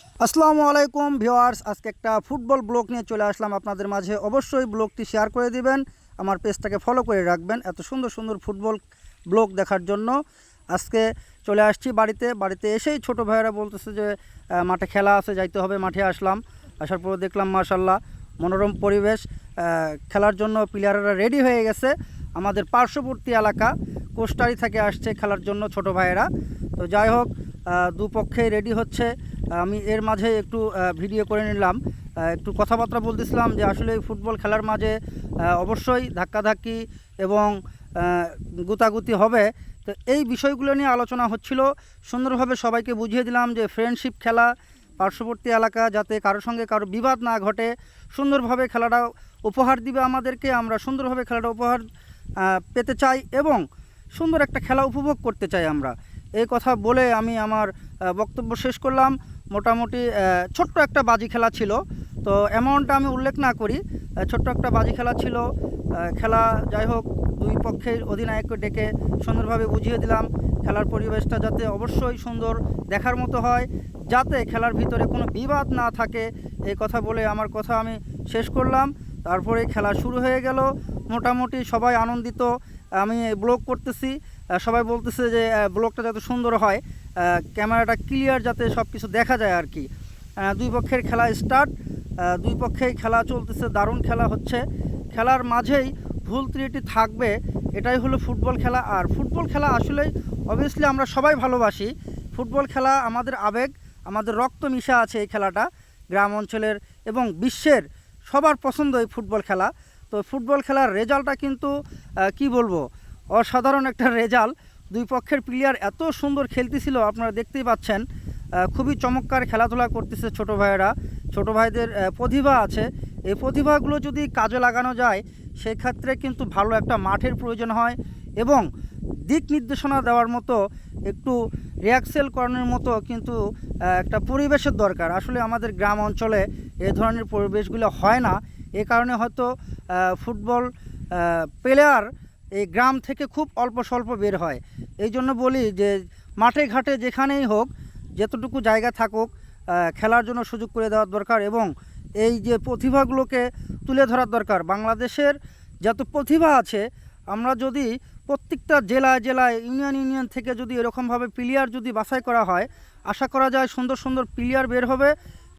আসসালামু আলাইকুম ভিউয়ার্স, আজকে একটা ফুটবল ব্লগ নিয়ে চলে আসলাম আপনাদের মাঝে। অবশ্যই ব্লগটি শেয়ার করে দিবেন, আমার পেজটাকে ফলো করে রাখবেন এত সুন্দর সুন্দর ফুটবল ব্লগ দেখার জন্য। আজকে চলে আসছি বাড়িতে এসেই ছোট ভাইয়েরা বলতেছে যে মাঠে খেলা আছে, যাইতে হবে। মাঠে আসলাম, আসার পর দেখলাম মাশাল্লাহ মনোরম পরিবেশ, খেলার জন্য প্লেয়াররা রেডি হয়ে গেছে। আমাদের পার্শ্ববর্তী এলাকা কোস্টারি থেকে আসছে খেলার জন্য ছোট ভাইয়েরা। তো যাই হোক, দুপক্ষেই রেডি হচ্ছে। আমি এর মাঝে একটু ভিডিও করে নিলাম, একটু কথাবার্তা বলতেছিলাম যে আসলে এই ফুটবল খেলার মাঝে অবশ্যই ধাক্কাধাক্কি এবং গুতাগুতি হবে। তো এই বিষয়গুলো নিয়ে আলোচনা হচ্ছিল, সুন্দরভাবে সবাইকে বুঝিয়ে দিলাম যে ফ্রেন্ডশিপ খেলা, পার্শ্ববর্তী এলাকা, যাতে কারোর সঙ্গে কারো বিবাদ না ঘটে, সুন্দরভাবে খেলাটা উপহার দিবে আমাদেরকে। আমরা সুন্দরভাবে খেলাটা উপহার পেতে চাই এবং সুন্দর একটা খেলা উপভোগ করতে চাই আমরা। এই কথা বলে আমি আমার বক্তব্য শেষ করলাম। মোটামুটি ছোট্ট একটা বাজি খেলা ছিল, তো অ্যামাউন্টটা আমি উল্লেখ না করি, ছোট্ট একটা বাজি খেলা ছিল। খেলা যাই হোক, দুই পক্ষের অধিনায়ককে ডেকে সুন্দরভাবে বুঝিয়ে দিলাম খেলার পরিবেশটা যাতে অবশ্যই সুন্দর দেখার মতো হয়, যাতে খেলার ভিতরে কোনো বিবাদ না থাকে। এই কথা বলে আমার কথা আমি শেষ করলাম। তারপরে খেলা শুরু হয়ে গেল। মোটামুটি সবাই আনন্দিত। আমি ব্লগ করতেছি, সবাই বলতেছে যে ব্লগটা যাতে সুন্দর হয়, ক্যামেরাটা ক্লিয়ার যাতে সব কিছু দেখা যায় আর কি। দুই পক্ষের খেলা স্টার্ট, দুই পক্ষেই খেলা চলতেছে, দারুণ খেলা হচ্ছে। খেলার মাঝেই ভুল ত্রুটি থাকবে, এটাই হলো ফুটবল খেলা। আর ফুটবল খেলা আসলেই অবভিয়াসলি আমরা সবাই ভালোবাসি। ফুটবল খেলা আমাদের আবেগ, আমাদের রক্ত মিশা আছে এই খেলাটা। গ্রাম অঞ্চলের এবং বিশ্বের সবার পছন্দ এই ফুটবল খেলা। তো ফুটবল খেলার রেজাল্টটা কিন্তু কি বলবো, অসাধারণ একটা রেজাল্ট। দুই পক্ষের প্লেয়ার এত সুন্দর খেলতেছিল, আপনারা দেখতেই পাচ্ছেন। খুবই চমৎকার খেলাধুলা করতেছে ছোট ভাইয়েরা। ছোট ভাইদের প্রতিভা আছে, এই প্রতিভাগুলো যদি কাজে লাগানো যায় সেক্ষেত্রে কিন্তু ভালো একটা মাঠের প্রয়োজন হয় এবং দিক নির্দেশনা দেওয়ার মতো, একটু রিহার্সেল করানোর মতো কিন্তু একটা পরিবেশের দরকার। আসলে আমাদের গ্রাম অঞ্চলে এ ধরনের পরিবেশগুলো হয় না, এ কারণে হয়তো ফুটবল প্লেয়ার এই গ্রাম থেকে খুব অল্প স্বল্প বের হয়। এই জন্য বলি যে মাঠে ঘাটে যেখানেই হোক, যতটুকু জায়গা থাকুক, খেলার জন্য সুযোগ করে দেওয়ার দরকার এবং এই যে প্রতিভাগুলোকে তুলে ধরার দরকার। বাংলাদেশের যত প্রতিভা আছে, আমরা যদি প্রত্যেকটা জেলায় জেলায় ইউনিয়ন থেকে যদি এরকমভাবে প্লেয়ার যদি বাছাই করা হয়, আশা করা যায় সুন্দর সুন্দর প্লেয়ার বের হবে